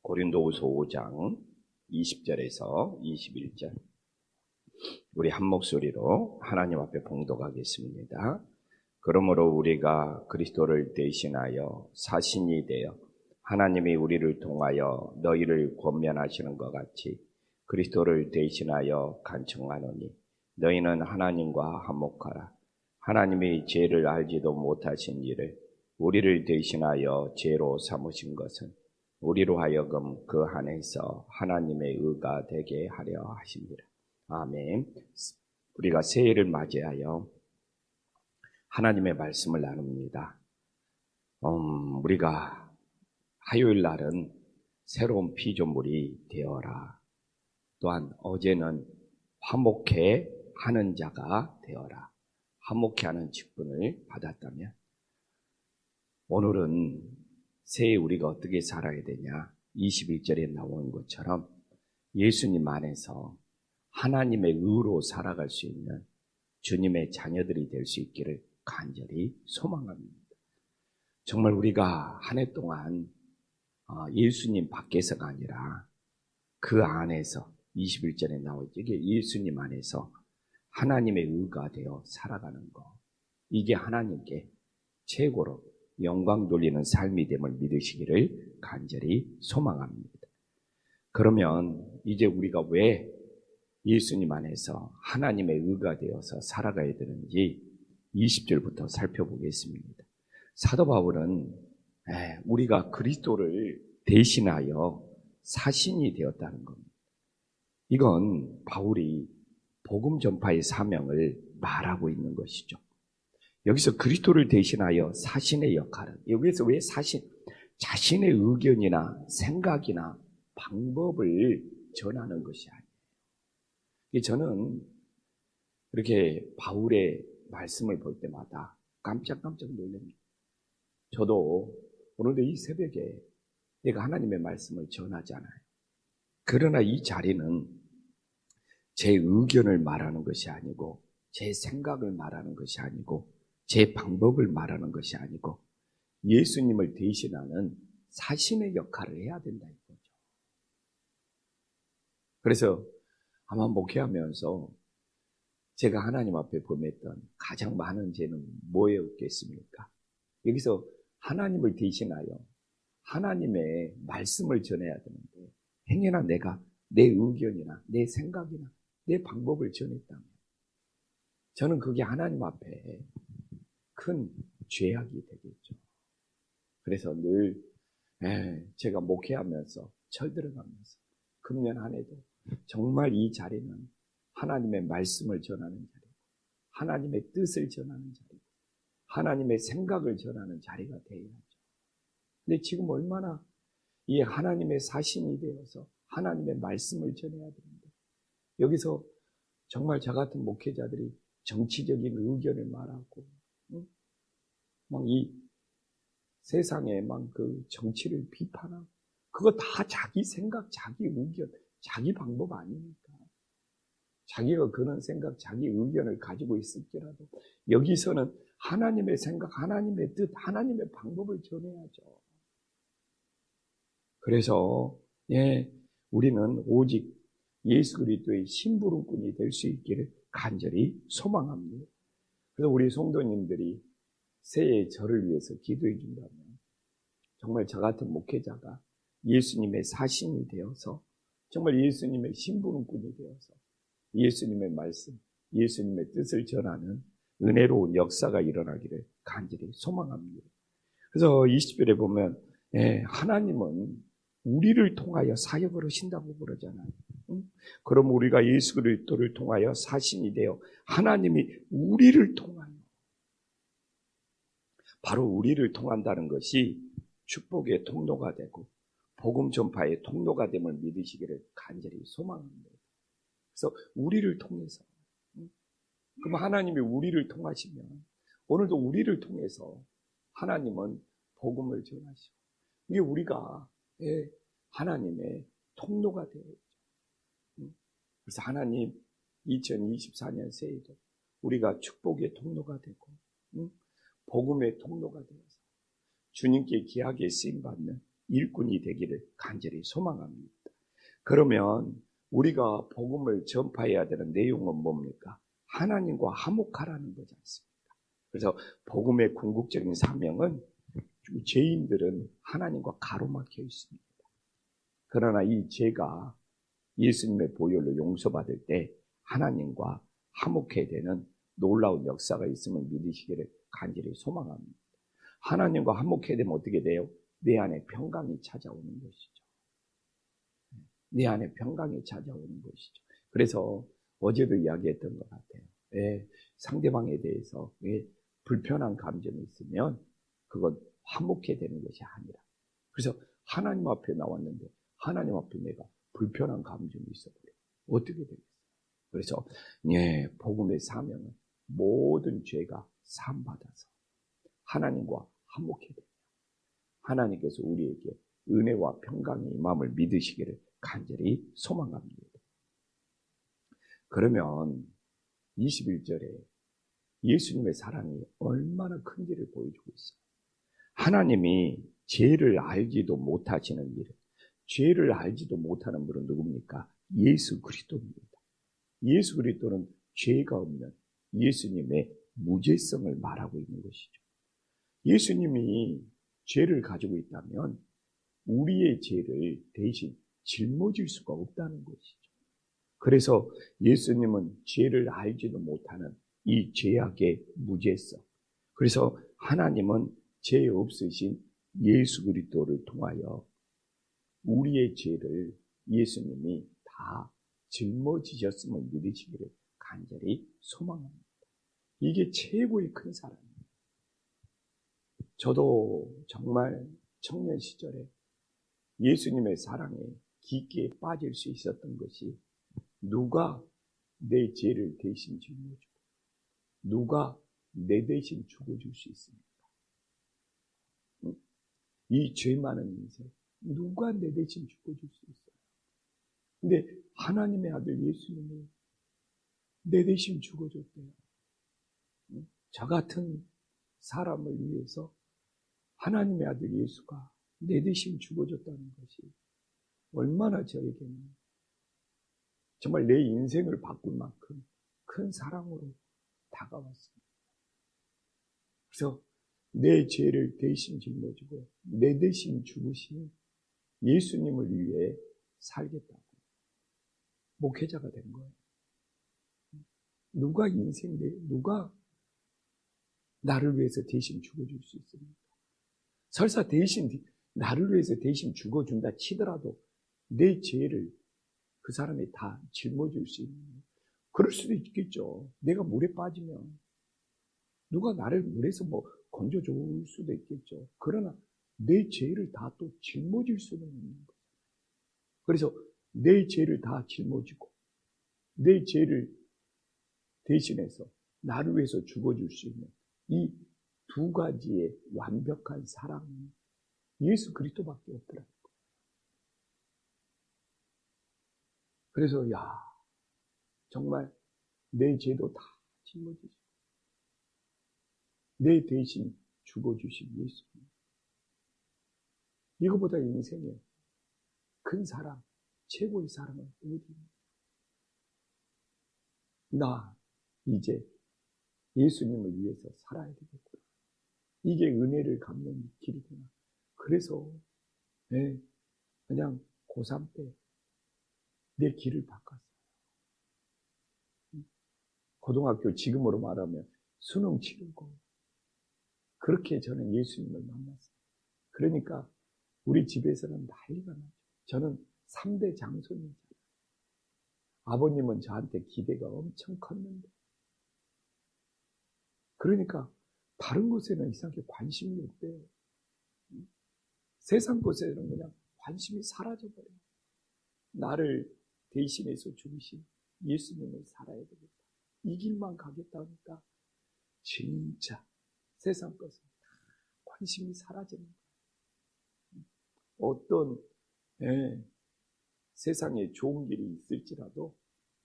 고린도후서 5장 20절에서 21절 우리 한 목소리로 하나님 앞에 봉독하겠습니다. 그러므로 우리가 그리스도를 대신하여 사신이 되어 하나님이 우리를 통하여 너희를 권면하시는 것 같이 그리스도를 대신하여 간청하노니 너희는 하나님과 화목하라. 하나님이 죄를 알지도 못하신 일을 우리를 대신하여 죄로 삼으신 것은 우리로 하여금 그 안에서 하나님의 의가 되게 하려 하십니다. 아멘. 우리가 새해를 맞이하여 하나님의 말씀을 나눕니다. 우리가 화요일 날은 새로운 피조물이 되어라. 또한 어제는 화목해 하는 자가 되어라. 화목해 하는 직분을 받았다면 오늘은 새해 우리가 어떻게 살아야 되냐? 21절에 나오는 것처럼 예수님 안에서 하나님의 의로 살아갈 수 있는 주님의 자녀들이 될 수 있기를 간절히 소망합니다. 정말 우리가 한 해 동안 예수님 밖에서가 아니라 그 안에서 21절에 나오죠. 이게 예수님 안에서 하나님의 의가 되어 살아가는 것. 이게 하나님께 최고로 영광 돌리는 삶이 됨을 믿으시기를 간절히 소망합니다. 그러면 이제 우리가 왜 예수님 안에서 하나님의 의가 되어서 살아가야 되는지 20절부터 살펴보겠습니다. 사도 바울은 우리가 그리스도를 대신하여 사신이 되었다는 겁니다. 이건 바울이 복음 전파의 사명을 말하고 있는 것이죠. 여기서 그리스도를 대신하여 사신의 역할은, 여기서 왜 사신? 자신의 의견이나 생각이나 방법을 전하는 것이 아니에요. 저는 이렇게 바울의 말씀을 볼 때마다 깜짝깜짝 놀랍니다. 저도 오늘도 이 새벽에 내가 하나님의 말씀을 전하잖아요. 그러나 이 자리는 제 의견을 말하는 것이 아니고 제 생각을 말하는 것이 아니고 제 방법을 말하는 것이 아니고 예수님을 대신하는 사신의 역할을 해야 된다 이거죠. 그래서 아마 목회하면서 제가 하나님 앞에 범했던 가장 많은 죄는 뭐였겠습니까? 여기서 하나님을 대신하여 하나님의 말씀을 전해야 되는데 행여나 내가 내 의견이나 내 생각이나 내 방법을 전했다면 저는 그게 하나님 앞에 큰 죄악이 되겠죠. 그래서 늘 제가 목회하면서 철들어가면서 금년 한 해도 정말 이 자리는 하나님의 말씀을 전하는 자리고 하나님의 뜻을 전하는 자리고 하나님의 생각을 전하는 자리가 되어야죠. 근데 지금 얼마나 이 하나님의 사신이 되어서 하나님의 말씀을 전해야 되는데 여기서 정말 저 같은 목회자들이 정치적인 의견을 말하고 막 이 세상에 막 그 정치를 비판하고 그거 다 자기 생각, 자기 의견, 자기 방법 아닙니까? 자기가 그런 생각, 자기 의견을 가지고 있을지라도 여기서는 하나님의 생각, 하나님의 뜻, 하나님의 방법을 전해야죠. 그래서 우리는 오직 예수 그리스도의 심부름꾼이 될 수 있기를 간절히 소망합니다. 그래서 우리 성도님들이 새해 저를 위해서 기도해 준다면 정말 저 같은 목회자가 예수님의 사신이 되어서 정말 예수님의 심부름꾼이 되어서 예수님의 말씀, 예수님의 뜻을 전하는 은혜로운 역사가 일어나기를 간절히 소망합니다. 그래서 20절에 보면 하나님은 우리를 통하여 사역을 하신다고 그러잖아요. 그럼 우리가 예수 그리스도를 통하여 사신이 되어 하나님이 우리를 통하여 바로 우리를 통한다는 것이 축복의 통로가 되고 복음 전파의 통로가 됨을 믿으시기를 간절히 소망합니다. 그래서 우리를 통해서 그럼 하나님이 우리를 통하시면 오늘도 우리를 통해서 하나님은 복음을 전하시고 이게 우리가 하나님의 통로가 되어야죠. 그래서 하나님 2024년 새해도 우리가 축복의 통로가 되고 복음의 통로가 되어서 주님께 귀하게 쓰임받는 일꾼이 되기를 간절히 소망합니다. 그러면 우리가 복음을 전파해야 되는 내용은 뭡니까? 하나님과 화목하라는 거지 않습니까? 그래서 복음의 궁극적인 사명은 죄인들은 하나님과 가로막혀 있습니다. 그러나 이 죄가 예수님의 보혈로 용서받을 때 하나님과 화목해야 되는 놀라운 역사가 있음을 믿으시기를 간절히 소망합니다. 하나님과 화목해야 되면 어떻게 돼요? 내 안에 평강이 찾아오는 것이죠. 내 안에 평강이 찾아오는 것이죠. 그래서 어제도 이야기했던 것 같아요. 상대방에 대해서 불편한 감정이 있으면 그건 화목해야 되는 것이 아니라, 그래서 하나님 앞에 나왔는데 하나님 앞에 내가 불편한 감정이 있어버려요. 어떻게 되겠어요? 그래서 복음의 사명은 모든 죄가 사함받아서 하나님과 화목해야 돼요. 하나님께서 우리에게 은혜와 평강의 임함을 믿으시기를 간절히 소망합니다. 그러면 21절에 예수님의 사랑이 얼마나 큰지를 보여주고 있어요. 하나님이 죄를 알지도 못하시는 일을, 죄를 알지도 못하는 분은 누굽니까? 예수 그리스도입니다. 예수 그리스도는 죄가 없는 예수님의 무죄성을 말하고 있는 것이죠. 예수님이 죄를 가지고 있다면 우리의 죄를 대신 짊어질 수가 없다는 것이죠. 그래서 예수님은 죄를 알지도 못하는 이 죄악의 무죄성, 그래서 하나님은 죄 없으신 예수 그리스도를 통하여 우리의 죄를 예수님이 다 짊어지셨음을 믿으시기를 간절히 소망합니다. 이게 최고의 큰 사랑입니다. 저도 정말 청년 시절에 예수님의 사랑에 깊게 빠질 수 있었던 것이, 누가 내 죄를 대신 짊어지고 누가 내 대신 죽어줄 수 있습니까? 이 죄 많은 인생 누가 내 대신 죽어줄 수 있어요? 근데 하나님의 아들 예수님이 내 대신 죽어줬대요. 저 같은 사람을 위해서 하나님의 아들 예수가 내 대신 죽어줬다는 것이 얼마나 저에게는 정말 내 인생을 바꿀 만큼 큰 사랑으로 다가왔습니다. 그래서 내 죄를 대신 짊어지고 내 대신 죽으신 예수님을 위해 살겠다고 목회자가 된 거예요. 누가 나를 위해서 대신 죽어줄 수 있습니까? 설사 나를 위해서 대신 죽어준다 치더라도 내 죄를 그 사람이 다 짊어질 수 있는, 그럴 수도 있겠죠. 내가 물에 빠지면 누가 나를 물에서 건져줄 수도 있겠죠. 그러나 내 죄를 다 또 짊어질 수는 있는 거예요. 그래서 내 죄를 다 짊어지고 내 죄를 대신해서 나를 위해서 죽어줄 수 있는 이 두 가지의 완벽한 사랑은 예수 그리스도밖에 없더라고요. 그래서 정말 내 죄도 다 짊어지시고 내 대신 죽어주신 예수님, 이거보다 인생에 큰 사랑, 최고의 사랑은 어디입니까? 나 이제 예수님을 위해서 살아야 되겠구나. 이게 은혜를 갚는 길이구나. 그래서 그냥 고3 때 내 길을 바꿨어요. 고등학교 지금으로 말하면 수능 치르고 그렇게 저는 예수님을 만났어요. 그러니까 우리 집에서는 난리가 나죠. 저는 3대 장손이잖아요. 아버님은 저한테 기대가 엄청 컸는데, 그러니까 다른 곳에는 이상하게 관심이 없대요. 세상 곳에는 그냥 관심이 사라져버려요. 나를 대신해서 죽으신 예수님을 살아야 되겠다. 이 길만 가겠다니까 진짜 세상 것은 관심이 사라지는 거예요. 어떤 세상에 좋은 길이 있을지라도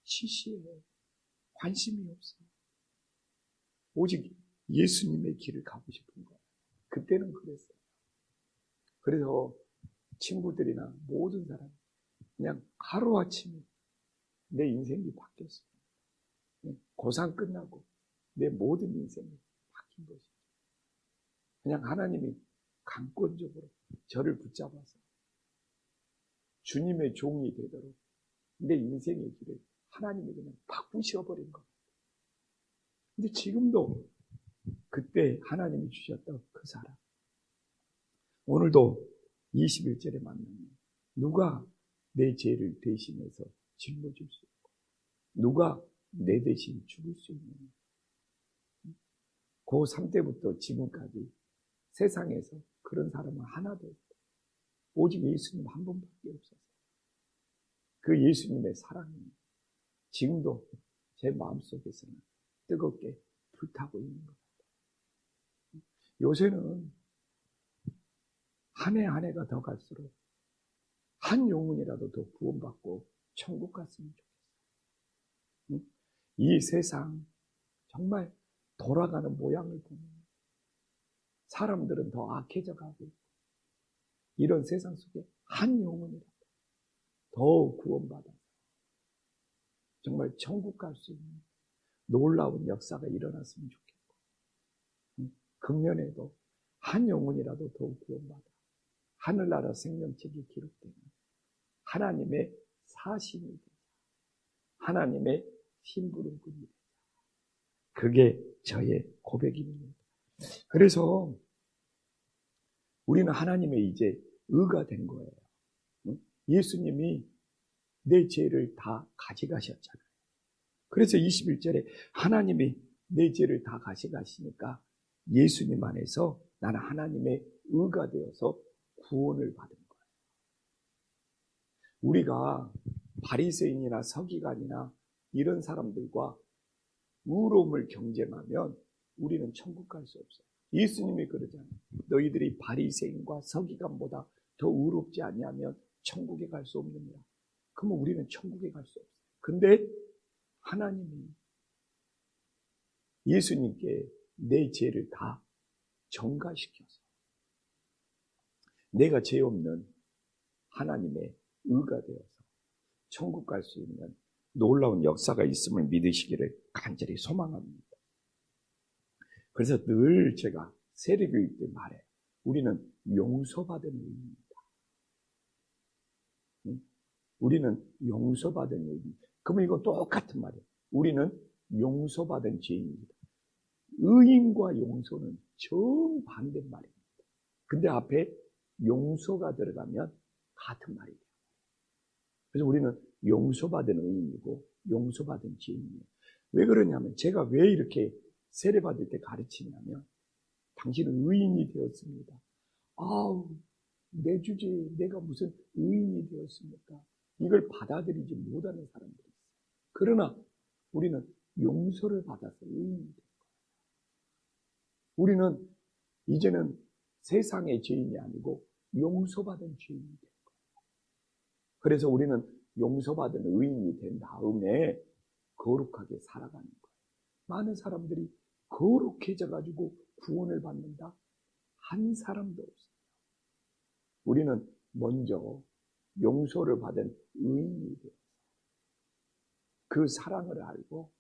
시시해요. 관심이 없어요. 오직 예수님의 길을 가고 싶은 거예요. 그때는 그랬어요. 그래서 친구들이나 모든 사람, 그냥 하루아침에 내 인생이 바뀌었어요. 고3 끝나고 내 모든 인생이 바뀐 것이죠. 그냥 하나님이 강권적으로 저를 붙잡아서 주님의 종이 되도록 내 인생의 길을 하나님이 그냥 바꾸셔버린 것. 근데 지금도 그때 하나님이 주셨던 그 사람, 오늘도 21절에 만나면 누가 내 죄를 대신해서 짊어질 수 있고 누가 내 대신 죽을 수 있느냐. 고3 때부터 지금까지 세상에서 그런 사람은 하나도 없고 오직 예수님 한 분밖에 없어서 그 예수님의 사랑이 지금도 제 마음속에서는 뜨겁게 불타고 있는 것 같아요. 요새는 한 해 한 해가 더 갈수록 한 영혼이라도 더 구원받고 천국 갔으면 좋겠어요. 이 세상 정말 돌아가는 모양을 보면 사람들은 더 악해져 가고 있고 이런 세상 속에 한 영혼이라도 더 구원받아서 정말 천국 갈 수 있는 놀라운 역사가 일어났으면 좋겠고 금년에도 한 영혼이라도 더 구원받아 하늘나라 생명책이 기록되는 하나님의 사신이 되자 하나님의 심부름꾼이 되자 그게 저의 고백입니다. 그래서 우리는 하나님의 이제 의가 된 거예요. 예수님이 내 죄를 다 가져가셨잖아요. 그래서 21절에 하나님이 내 죄를 다 가져가시니까 예수님 안에서 나는 하나님의 의가 되어서 구원을 받은 거예요. 우리가 바리새인이나 서기관이나 이런 사람들과 의로움을 경쟁하면 우리는 천국 갈 수 없어요. 예수님이 그러잖아요. 너희들이 바리새인과 서기관보다 더 의롭지 않냐면 천국에 갈 수 없느니라. 그러면 우리는 천국에 갈 수 없어요. 근데 하나님이 예수님께 내 죄를 다 전가시켜서 내가 죄 없는 하나님의 의가 되어서 천국 갈 수 있는 놀라운 역사가 있음을 믿으시기를 간절히 소망합니다. 그래서 늘 제가 세례교육 때 말해요. 우리는 용서받은 의입니다. 우리는 용서받은 의입니다. 그러면 이거 똑같은 말이에요. 우리는 용서받은 죄인입니다. 의인과 용서는 정반대 말입니다. 근데 앞에 용서가 들어가면 같은 말이 돼요. 그래서 우리는 용서받은 의인이고 용서받은 죄인이에요. 왜 그러냐면 제가 왜 이렇게 세례받을 때 가르치냐면 당신은 의인이 되었습니다. 아우 내 주제에 내가 무슨 의인이 되었습니까? 이걸 받아들이지 못하는 사람들이 있어요. 그러나 우리는 용서를 받아서 의인이 된 거예요. 우리는 이제는 세상의 죄인이 아니고 용서받은 죄인이 된 거예요. 그래서 우리는 용서받은 의인이 된 다음에 거룩하게 살아가는 거예요. 많은 사람들이 거룩해져가지고 구원을 받는다? 한 사람도 없어요. 우리는 먼저 용서를 받은 의인이 되어서 그 사랑을 알고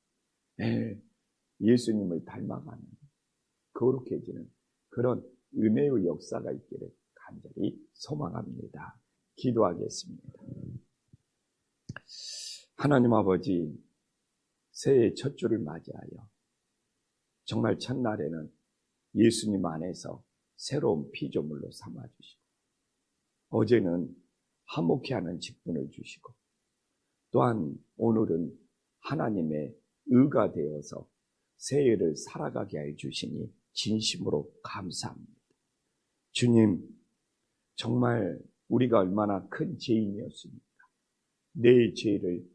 예수님을 닮아가는 거룩해지는 그런 은혜의 역사가 있기를 간절히 소망합니다. 기도하겠습니다. 하나님 아버지, 새해 첫 주를 맞이하여 정말 첫날에는 예수님 안에서 새로운 피조물로 삼아주시고 어제는 화목케 하는 직분을 주시고 또한 오늘은 하나님의 의가 되어서 새해를 살아가게 해 주시니 진심으로 감사합니다. 주님, 정말 우리가 얼마나 큰 죄인이었습니까? 내 죄를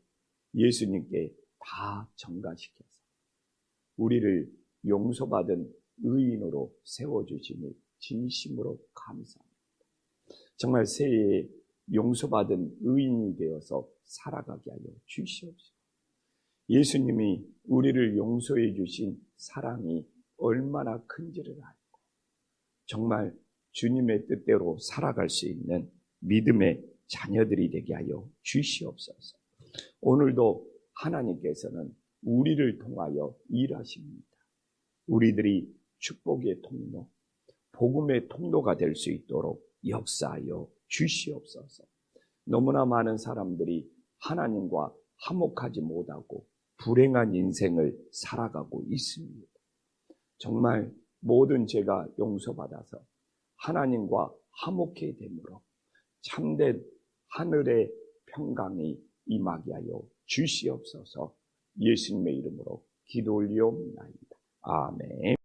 예수님께 다 전가시켜서 우리를 용서받은 의인으로 세워주시니 진심으로 감사합니다. 정말 새해에 용서받은 의인이 되어서 살아가게 하여 주시옵소서. 예수님이 우리를 용서해 주신 사랑이 얼마나 큰지를 알고 정말 주님의 뜻대로 살아갈 수 있는 믿음의 자녀들이 되게 하여 주시옵소서. 오늘도 하나님께서는 우리를 통하여 일하십니다. 우리들이 축복의 통로, 복음의 통로가 될 수 있도록 역사하여 주시옵소서. 너무나 많은 사람들이 하나님과 화목하지 못하고 불행한 인생을 살아가고 있습니다. 정말 모든 죄가 용서받아서 하나님과 화목해 되므로 참된 하늘의 평강이 임하게 하여 주시옵소서. 예수님의 이름으로 기도 올리옵나이다. 아멘.